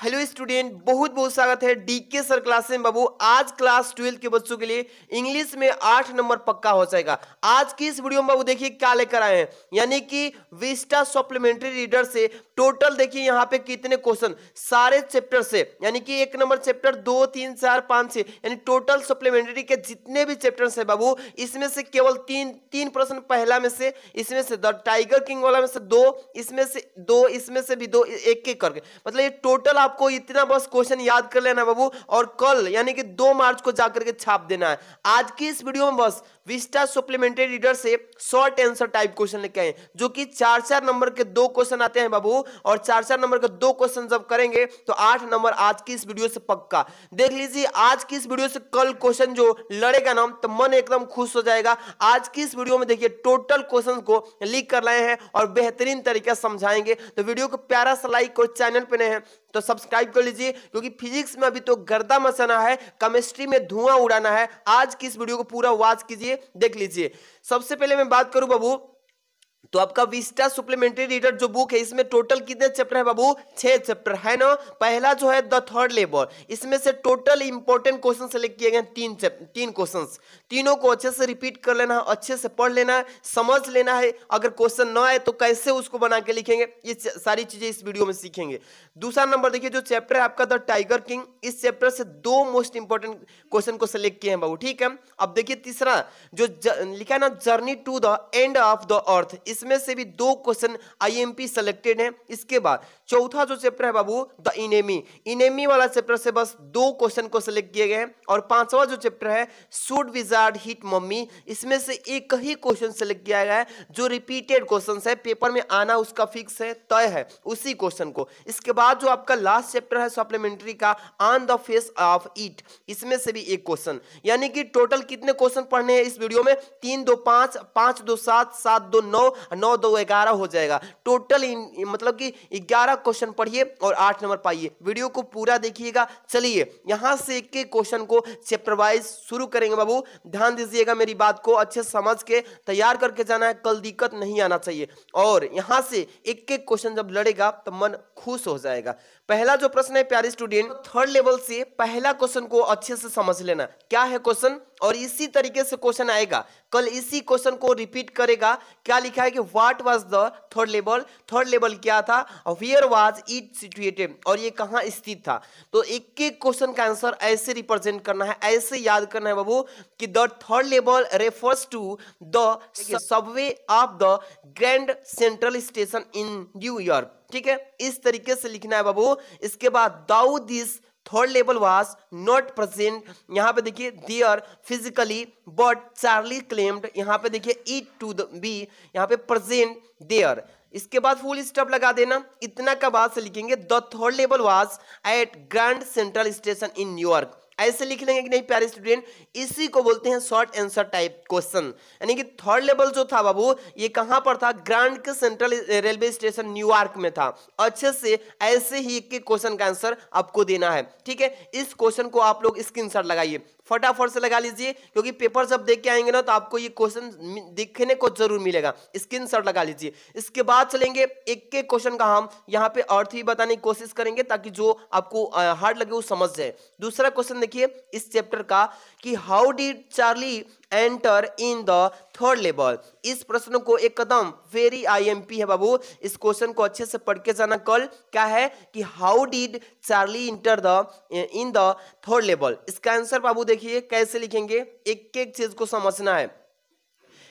Hello student, बहुत बहुत स्वागत है डीके सर क्लास में। बाबू आज क्लास 12 के बच्चों के लिए इंग्लिश में 8 नंबर पक्का हो जाएगा। आज की इस वीडियो में बाबू देखिए क्या लेकर आए हैं, यानी कि विस्टा सप्लीमेंट्री रीडर से टोटल देखिए यहाँ पे कितने क्वेश्चन सारे चैप्टर से, यानी कि 1 नंबर चैप्टर 2, 3, 4, 5 से, यानी टोटल सप्लीमेंट्री के जितने भी चैप्टर्स है बाबू, इसमें से केवल तीन प्रश्न पहला में से, इसमें से द टाइगर किंग वाला में से 2, इसमें से 2, इसमें से भी 2, एक एक करके, मतलब ये टोटल आपको इतना बस क्वेश्चन याद कर लेना बाबू, और कल यानी कि 2 मार्च को जाकर के छाप देना है। आज की इस वीडियो में बस विस्टा सप्लीमेंट्री रीडर से शॉर्ट आंसर टाइप क्वेश्चन लेके आए, जो कि 4-4 नंबर के 2 क्वेश्चन आते हैं बाबू, और 4-4 नंबर के 2 क्वेश्चन जब करेंगे तो 8 नंबर आज की इस वीडियो से पक्का। देख लीजिए आज की इस वीडियो से कल क्वेश्चन जो लड़ेगा ना तो मन एकदम खुश हो जाएगा। आज की इस वीडियो में देखिए टोटल क्वेश्चन को लिख कर लाए हैं और बेहतरीन तरीका समझाएंगे, तो वीडियो को प्यारा सा लाइक और चैनल पे नए हैं तो सब्सक्राइब कर लीजिए, क्योंकि फिजिक्स में अभी तो गर्दा मचाना है, केमिस्ट्री में धुआं उड़ाना है। आज की इस वीडियो को पूरा वॉच कीजिए, देख लीजिए। सबसे पहले मैं बात करूं बाबू, तो आपका विस्टा सप्लीमेंट्री रीडर जो बुक है इसमें टोटल कितने चैप्टर है बाबू? 6 चैप्टर है ना। पहला जो है द थर्ड लेवल, इसमें से टोटल इंपॉर्टेंट क्वेश्चन सेलेक्ट किए गए 3 क्वेश्चंस, तीनों को अच्छे से रिपीट कर लेना है, अच्छे से पढ़ लेना है, समझ लेना है। अगर क्वेश्चन ना आए तो कैसे उसको बना के लिखेंगे, ये सारी चीजें इस वीडियो में सीखेंगे। दूसरा नंबर देखिए जो चैप्टर है आपका द टाइगर किंग, इस चैप्टर से 2 मोस्ट इंपॉर्टेंट क्वेश्चन को सिलेक्ट किए हैं बाबू, ठीक है। अब देखिए तीसरा जो लिखा है ना journey to the end of the earth, इसमें से भी 2 क्वेश्चन आईएमपी सेलेक्टेड हैं। इसके बाद चौथा जो चैप्टर है बाबू द इनेमी वाला चैप्टर से बस 2 क्वेश्चन को सिलेक्ट किए गए हैं। और पांचवा जो चैप्टर है शुड विजार्ड हिट मम्मी, इसमें से एक ही क्वेश्चन सिलेक्ट किया गया है जो रिपीटेड क्वेश्चन है, पेपर में आना उसका फिक्स है, तय है उसी क्वेश्चन को। इसके बाद जो आपका लास्ट चैप्टर है सप्लीमेंट्री का on the face of it, इसमें से भी एक क्वेश्चन, यानी कि टोटल कितने क्वेश्चन पढ़ने हैं इस वीडियो में? 3, 2, 5, 5, 2, 7, 7, 2, 9, 9, 2, 11 हो जाएगा। टोटल मतलब कि 11 क्वेश्चन पढ़िए और 8 नंबर पाइए। वीडियो को पूरा देखिएगा। चलिए यहां से एक एक क्वेश्चन को चैप्टर वाइज शुरू करेंगे बाबू, ध्यान दीजिएगा, मेरी बात को अच्छे समझ के तैयार करके जाना है, कल दिक्कत नहीं आना चाहिए। और यहां से एक एक क्वेश्चन जब लड़ेगा तो मन खुश हो जाएगा। पहला जो प्रश्न है प्यारे स्टूडेंट, थर्ड लेवल से पहला क्वेश्चन को अच्छे से समझ लेना क्या है क्वेश्चन, और इसी तरीके से क्वेश्चन आएगा, कल इसी क्वेश्चन को रिपीट करेगा। क्या लिखा है कि what was the third level, third level क्या था, वेयर वाज इट सिचुएटेड, और ये कहां स्थित था। तो एक एक क्वेश्चन का आंसर ऐसे रिप्रेजेंट करना है, ऐसे याद करना है बाबू कि the third level refers to the subway of the Grand Central Station in New York, ठीक है, इस तरीके से लिखना है बाबू। इसके बाद though this third level was not present, यहां पे देखिए there physically but Charlie claimed, यहां पे देखिए इट टू बी, यहां पे प्रेजेंट देयर। इसके बाद फुल स्टॉप लगा देना, इतना का बाद से लिखेंगे the third level was at grand Central Station in New York, ऐसे लिख लेंगे कि नहीं प्यारे स्टूडेंट। इसी को बोलते हैं शॉर्ट आंसर टाइप क्वेश्चन, यानी कि थर्ड लेवल जो था बाबू ये कहां पर था? ग्रैंड के सेंट्रल रेलवे स्टेशन न्यूयॉर्क में था। अच्छे से ऐसे ही एक एक क्वेश्चन का आंसर आपको देना है, ठीक है। इस क्वेश्चन को आप लोग स्क्रीनशॉट लगाइए, फटाफट से लगा लीजिए, क्योंकि पेपर जब देख के आएंगे ना तो आपको ये क्वेश्चन दिखने को जरूर मिलेगा। स्क्रीनशॉट लगा लीजिए। इसके बाद चलेंगे एक एक क्वेश्चन का हम यहाँ पे अर्थ भी बताने की कोशिश करेंगे, ताकि जो आपको हार्ड लगे वो समझ जाए। दूसरा क्वेश्चन देखिए इस चैप्टर का कि how did Charlie enter in the third level, इस प्रश्न को एकदम वेरी आईएमपी है बाबू, इस क्वेश्चन को अच्छे से पढ़ के जाना। कल क्या है कि how did Charlie inter in the third level, इसका आंसर बाबू देखिए कैसे लिखेंगे, एक एक चीज को समझना है।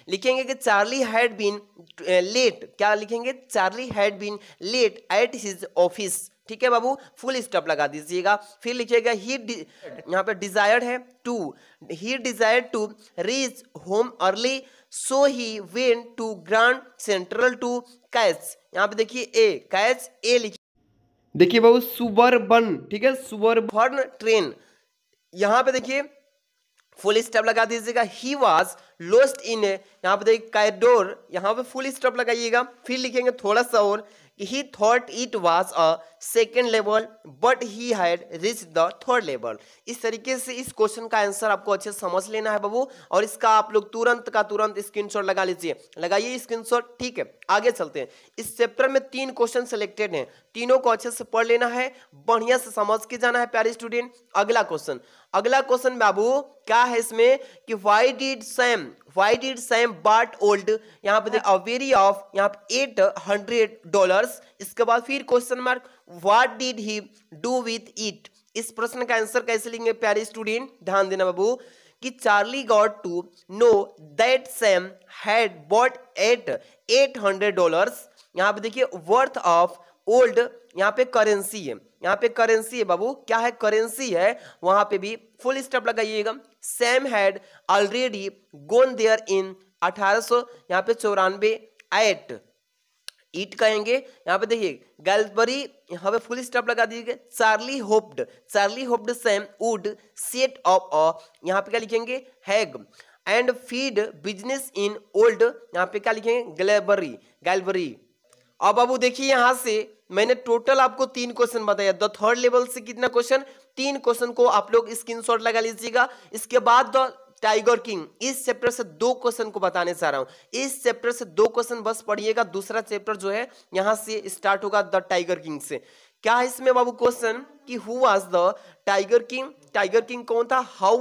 लिखेंगे कि चार्ली हैड बीन लेट, क्या लिखेंगे? Charlie had been late at his office, ठीक है बाबू, फुल स्टॉप लगा दीजिएगा। फिर लिखिएगा ही यहाँ पे डिजायर्ड है to, he desired to reach home early so he went to Grand Central to catch, यहाँ पे देखिए ए कैच, ए लिखिए, देखिए बाबू सुबर्बन, ठीक है, सुबर्बन ट्रेन, यहाँ पे देखिए फुल स्टॉप लगा दीजिएगा। ही वाज लोस्ट इन, यहाँ पे देखिए कॉरिडोर, यहाँ पे फुल स्टॉप लगाइएगा। फिर लिखेंगे थोड़ा सा और ही thought it was a second level but he had reach the third level. इस तरीके से इस क्वेश्चन का आंसर आपको अच्छे से समझ लेना है बाबू, और इसका आप लोग तुरंत का तुरंत स्क्रीनशॉट लगा लीजिए, लगाइए स्क्रीनशॉट। ठीक है, आगे चलते हैं। इस चैप्टर में 3 क्वेश्चन सिलेक्टेड हैं, तीनों को अच्छे से पढ़ लेना है, बढ़िया से समझ के जाना है प्यारे स्टूडेंट। अगला क्वेश्चन बाबू क्या है इसमें कि why did Sam bought old, यहाँ पे देखिए वेरी ऑफ यहाँ पे $800। इसके बाद फिर question mark what did he do with it. इस प्रश्न का आंसर कैसे लिखेंगे प्यारे स्टूडेंट, ध्यान देना बाबू कि Charlie got to know that Sam had bought at $800। यहाँ पे देखिए वर्थ ऑफ ओल्ड, यहाँ पे करेंसी है, यहाँ पे करेंसी है बाबू, क्या है करेंसी है, वहां पे भी फुल स्टॉप लगाइएगा। Sam had already gone there in 1800 यहाँ पे 94 एट ईट कहेंगे, यहाँ पे देखिए गैल्सबरी, यहाँ पे फुल स्टॉप लगा दीजिएगा। Charlie hoped Sam would set up a, यहाँ पे क्या लिखेंगे hay and feed business in old, यहाँ पे क्या लिखेंगे गैल्बरी। अब बाबू देखिए यहां से मैंने टोटल आपको 3 क्वेश्चन बताया, द थर्ड लेवल से कितना क्वेश्चन, 3 क्वेश्चन को आप लोग स्क्रीनशॉट लगा लीजिएगा। इसके बाद द टाइगर किंग, इस चैप्टर से 2 क्वेश्चन को बताने जा रहा हूं, इस चैप्टर से 2 क्वेश्चन बस पढ़िएगा। दूसरा चैप्टर जो है यहां से स्टार्ट होगा द टाइगर किंग से। क्या है इसमें बाबू क्वेश्चन कि who was the Tiger king कौन था, how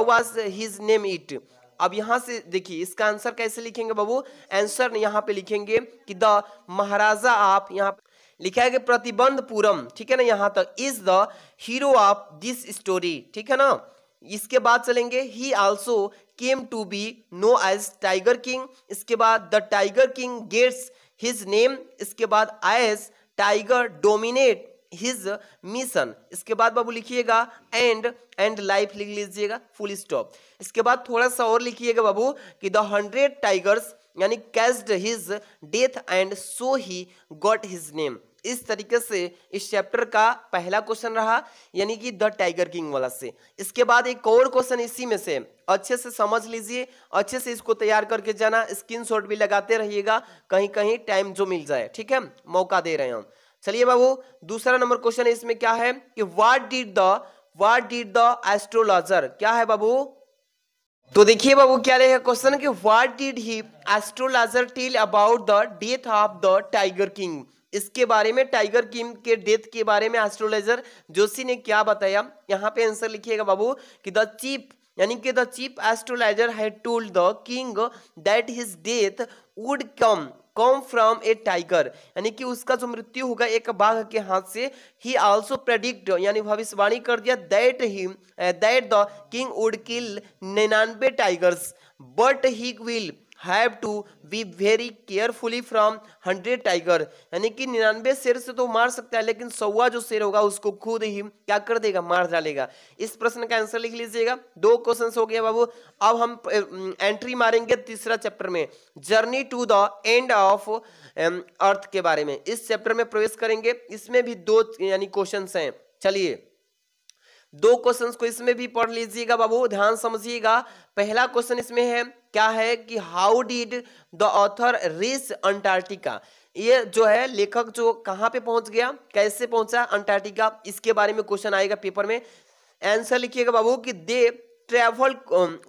was his name it. अब यहां से देखिए इसका आंसर कैसे लिखेंगे बाबू, आंसर यहां पे लिखेंगे कि द महाराजा आप, यहाँ लिखा है कि प्रतिबंधपुरम, ठीक है ना, यहां तक is the hero of this story, ठीक है ना। इसके बाद चलेंगे he also came to be know as Tiger King. इसके बाद the Tiger King gets his name. इसके बाद as tiger dominate his mission. इसके बाद बाबू लिखिएगा एंड लाइफ लिख लीजिएगा फुल स्टॉप। इसके बाद थोड़ा सा और लिखिएगा बाबू कि द 100 टाइगर्स यानी caught his death and so he got his name. इस तरीके से इस चैप्टर का पहला क्वेश्चन रहा, यानी कि द टाइगर किंग वाला से। इसके बाद एक और क्वेश्चन इसी में से, अच्छे से समझ लीजिए, अच्छे से इसको तैयार करके जाना, स्क्रीनशॉट भी लगाते रहिएगा, कहीं कहीं टाइम जो मिल जाए, ठीक है, मौका दे रहे हैं हम। चलिए बाबू दूसरा नंबर क्वेश्चन इसमें क्या है कि व्हाट डिड द एस्ट्रोलॉजर, क्या है बाबू, तो देखिए बाबू क्या रहेगा क्वेश्चन कि what did he astrologer tell about the death of the Tiger King. इसके बारे में, टाइगर किंग के डेथ के बारे में एस्ट्रोलॉजर जोशी ने क्या बताया। यहाँ पे आंसर लिखिएगा बाबू कि the chief astrologer had told the king that his death would come from A tiger, यानी कि उसका जो मृत्यु होगा एक बाघ के हाथ से। ही आल्सो प्रेडिक्ट यानी भविष्यवाणी कर दिया that the king would kill 99 tigers but he will have to be very carefully from 100 tiger, यानी कि 99 शेर से तो मार सकता है, लेकिन 100वां जो शेर होगा उसको खुद ही क्या कर देगा, मार डालेगा। इस प्रश्न का आंसर लिख लीजिएगा। 2 क्वेश्चन हो गया बाबू। अब हम एंट्री मारेंगे तीसरा चैप्टर में, journey to the end of earth के बारे में। इस चैप्टर में प्रवेश करेंगे, इसमें भी 2 यानी क्वेश्चन हैं। चलिए 2 क्वेश्चंस को इसमें भी पढ़ लीजिएगा बाबू, ध्यान समझिएगा। पहला क्वेश्चन इसमें है, क्या है कि how did the author reach Antarctica. ये जो है लेखक जो कहां पे पहुंच गया, कैसे पहुंचा अंटार्कटिका, इसके बारे में क्वेश्चन आएगा पेपर में। आंसर लिखिएगा बाबू कि they travel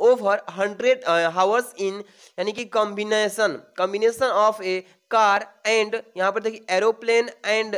over 100 hours in, यानी कि combination of A car and, यहाँ पर देखिए aeroplane and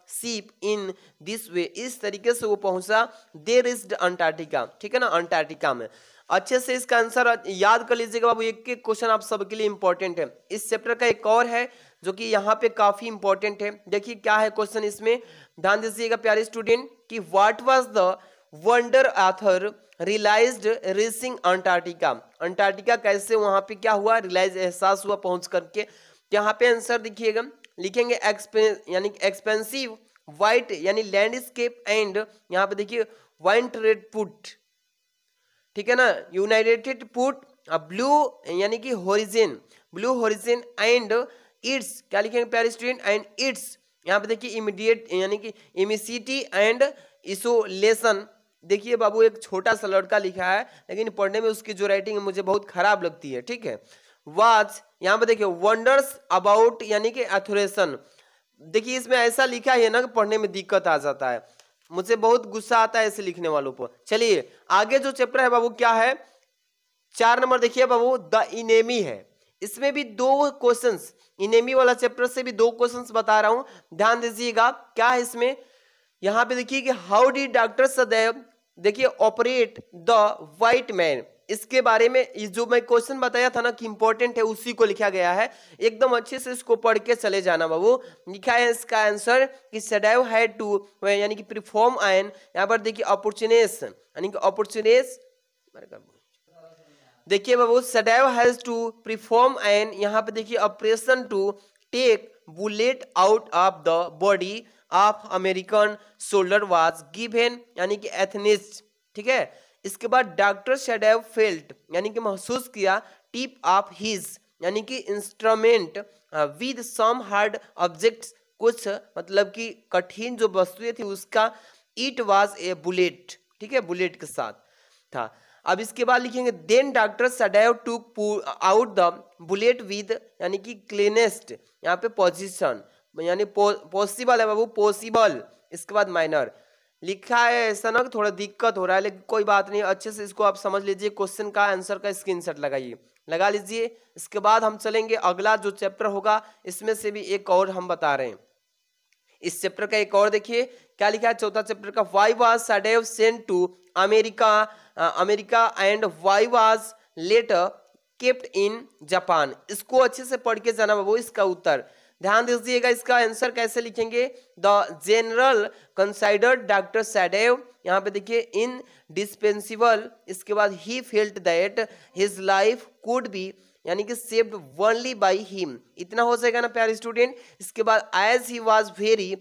ship in this way. इस तरीके से वो पहुंचा, दे रीच्ड अंटार्कटिका, ठीक है ना, अंटार्कटिका में। अच्छे से इसका आंसर याद कर लीजिएगा बाबू, एक एक क्वेश्चन आप सबके लिए इंपॉर्टेंट है। इस चैप्टर का एक और है जो कि यहाँ पे काफी इंपॉर्टेंट है। देखिए क्या है क्वेश्चन इसमें, ध्यान दीजिएगा प्यारे स्टूडेंट कि what was the wonder author realized reaching Antarctica. Antarctica कैसे वहां पे क्या हुआ, रियलाइज, एहसास हुआ पहुंच करके। यहाँ पे आंसर देखिएगा, लिखेंगे यानी एक्सपेंसिव वाइट यानी लैंडस्केप एंड, यहाँ पे देखिए वाइंटरेड पुट, ठीक है ना, यूनाइटेड पुट ब्लू यानी कि ब्लू होरिजन एंड इट्स, क्या लिखेंगे प्यारे स्टूडेंट, एंड इट्स, यहाँ पे देखिए इमीडिएट यानी कि इमिसिटी एंड इसोलेशन। देखिए बाबू एक छोटा सा लड़का लिखा है, लेकिन पढ़ने में उसकी जो राइटिंग है मुझे बहुत खराब लगती है, ठीक है, वाज, यहाँ पे देखिए वंडर्स अबाउट यानी कि एथोरेशन। देखिए इसमें ऐसा लिखा है ना कि पढ़ने में दिक्कत आ जाता है, मुझे बहुत गुस्सा आता है ऐसे लिखने वालों पर। चलिए आगे जो चैप्टर है बाबू क्या है, 4 नंबर देखिए बाबू, द इनेमी है। इसमें भी 2 क्वेश्चंस, इनेमी वाला चैप्टर से भी 2 क्वेश्चंस बता रहा हूं, ध्यान दीजिएगा। क्या है इसमें, यहां पे देखिए कि हाउ डिड डॉक्टर सदैव देखिए ऑपरेट द व्हाइट मैन, इसके बारे में जो मैं क्वेश्चन बताया था ना कि इंपॉर्टेंट है, उसी को लिखा गया है। एकदम अच्छे से इसको पढ़ के चले जाना बाबू। लिखा है इसका आंसर कि सदैव हैड टू यानी कि परफॉर्म एन, यहाँ पर देखिए अपॉर्चुनिटीज यानी कि अपॉर्चुनिटीज, देखिए बाबू सदैव हैज टू परफॉर्म एन, यहाँ पे देखिए operation to take bullet out of the body of American soldier was given यानी कि एथनिस्ट, ठीक है। इसके बाद डॉक्टर सदैव फेल्ट यानी कि महसूस किया टिप ऑफ हिज यानी कि instrument with some hard objects, कुछ मतलब कि कठिन जो वस्तुएं थी उसका, इट वाज ए बुलेट, ठीक है, बुलेट के साथ था। अब इसके बाद लिखेंगे देन डॉक्टर सदैव took out the bullet with यानी कि क्लीनेस्ट, यहाँ पे पोजीशन यानी पॉसिबल है बाबू, पॉसिबल। इसके बाद माइनर लिखा है, ऐसा ना थोड़ा दिक्कत हो रहा है लेकिन कोई बात नहीं, अच्छे से इसको आप समझ लीजिए। क्वेश्चन का आंसर का स्क्रीनशॉट लगाइए, लगा लीजिए। इसके बाद हम चलेंगे अगला जो चैप्टर होगा, इसमें से भी एक और हम बता रहे हैं। इस चैप्टर का एक और देखिए क्या लिखा है, चौथा चैप्टर का, why was Sadao sent to America and why was letter kept in Japan. इसको अच्छे से पढ़ के जाना बाबू। इसका उत्तर ध्यान दीजिएगा, इसका आंसर कैसे लिखेंगे, द जनरल कंसाइडर्ड डॉक्टर सदैव, यहाँ पे देखिए इन डिस्पेंसिबल। इसके बाद he felt that his life could be यानी कि सेव्ड ओनली बाय हिम, इतना हो जाएगा ना प्यारे स्टूडेंट। इसके बाद as he was very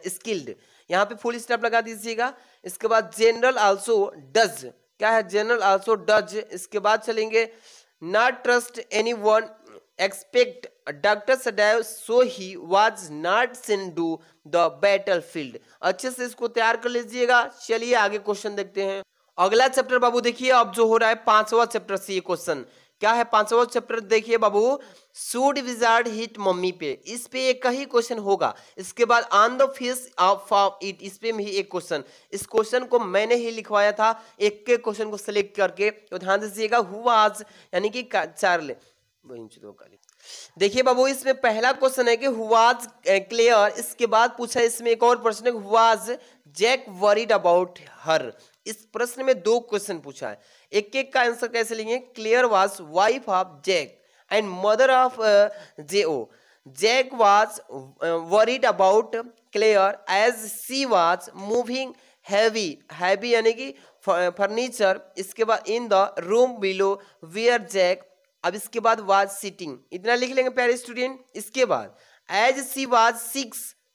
skilled, यहाँ पे फुल स्टॉप लगा दीजिएगा। इसके बाद जनरल आल्सो डज, क्या है, जनरल आल्सो डज। इसके बाद चलेंगे not trust anyone expect doctor सदैव so he was not sent to the battlefield. अच्छे से इसको तैयार कर लीजिएगा। चलिए आगे क्वेश्चन देखते हैं। अगला चैप्टर बाबू देखिए अब जो हो रहा है 5वां चैप्टर से ये क्वेश्चन क्या है, 5वां चैप्टर देखिए बाबू, शुड विजार्ड हिट मम्मी पे, इस पे एक ही क्वेश्चन होगा। इसके बाद on the face of it, इस पे भी एक क्वेश्चन। इस क्वेश्चन को मैंने ही लिखवाया था, एक के क्वेश्चन को सिलेक्ट करके, तो ध्यान दीजिएगा। हु वाज यानी कि चार्ल, देखिए बाबू इसमें पहला क्वेश्चन है कि हु वाज क्लियर। इसके बाद पूछा इसमें एक और प्रश्न, who was Jack worried about her. इस प्रश्न में 2 क्वेश्चन पूछा है, एक एक का आंसर कैसे लेंगे। Clare was wife of Jack and mother of Jo. Jack was worried about Clare as she was moving heavy, heavy यानी कि फर्नीचर। इसके बाद in the room below where Jack. अब इसके बाद वाज सिटिंग, इतना लिख लेंगे प्यारे स्टूडेंट। इसके बाद एज सी वाज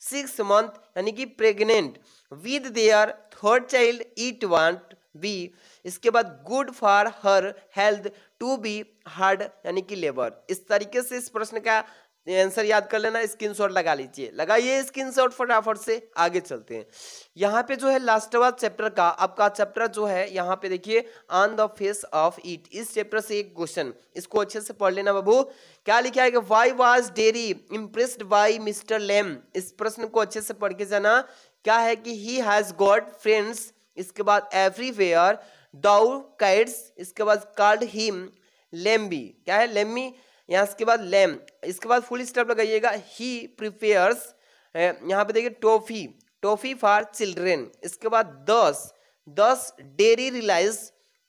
6 मंथ यानी कि pregnant with their 3rd child it want be. इसके बाद good for her health to be hard यानी कि लेबर। इस तरीके से इस प्रश्न का आंसर याद कर लेना, स्क्रीनशॉट लगा लीजिए, लगाइए स्क्रीनशॉट फटाफट से। आगे चलते हैं, यहाँ पे जो है लास्टवा चैप्टर का आपका चैप्टर जो है, यहाँ पे देखिए on the face of it. इस चैप्टर से एक क्वेश्चन, इसको अच्छे से पढ़ लेना बाबू। क्या लिखा है कि why was Derry impressed by Mister Lamb. इस प्रश्न को अच्छे से पढ़ के जाना। क्या है कि ही हैज गॉट फ्रेंड्स। इसके बाद एवरीवेयर दाउ काइट्स। इसके बाद कॉल्ड हिम लेम्बी, क्या है, लेम्मी। यहाँ इसके बाद लैम, इसके बाद फुल स्टॉप लगाइएगा। ही प्रिपेयर्स, यहाँ पे देखिए टॉफी फॉर चिल्ड्रेन। इसके बाद 10 Derry realise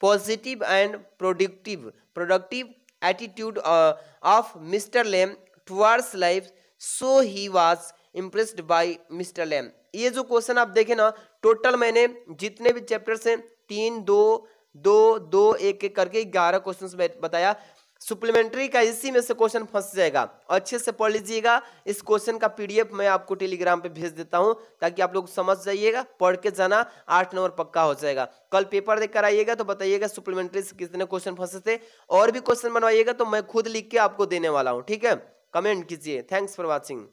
positive and productive attitude of Mister Lamb towards life, so he was impressed by Mister Lamb. ये जो क्वेश्चन आप देखें ना, टोटल मैंने जितने भी चैप्टर से 3 2 2 2 1 1 करके 11 क्वेश्चन बताया। सप्लीमेंट्री का इसी में से क्वेश्चन फंस जाएगा, अच्छे से पढ़ लीजिएगा। इस क्वेश्चन का पीडीएफ मैं आपको टेलीग्राम पे भेज देता हूं ताकि आप लोग समझ जाइएगा, पढ़ के जाना, 8 नंबर पक्का हो जाएगा। कल पेपर देकर आइएगा तो बताइएगा सप्लीमेंट्री से कितने क्वेश्चन फंसे थे, और भी क्वेश्चन बनवाइएगा तो मैं खुद लिख के आपको देने वाला हूँ, ठीक है। कमेंट कीजिए। Thanks for watching.